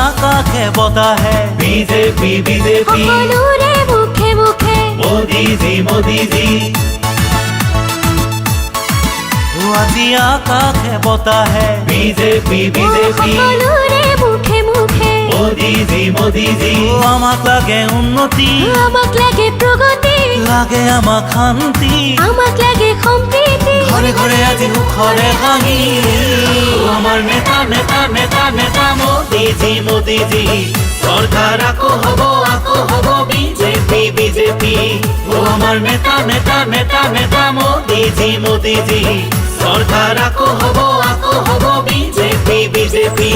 আকাশে বতাহে BJP BJP সকলোৰে মুখে মুখে মোদীজী মোদীজী আজি আকাশে বতাহে বিজেপি বিজেপি সকলোৰে মুখে মুখে মোদীজী মোদীজী আমাক লাগে উন্নতি আমাক লাগে প্ৰগতি লাগে আমাক শান্তি আমাক লাগে সম্প্ৰীতি ঘৰে ঘৰে আজি সুখৰে হাঁহি আমাৰ নেতা নেতা নেতা নেতা মোদীজী মোদীজী চৰকাৰ আকৌ হ'ব বিজেপি বিজেপি আমাৰ নেতা নেতা নেতা নেতা মোদীজী মোদীজী চৰকাৰ আকৌ হ'ব বিজেপি বিজেপি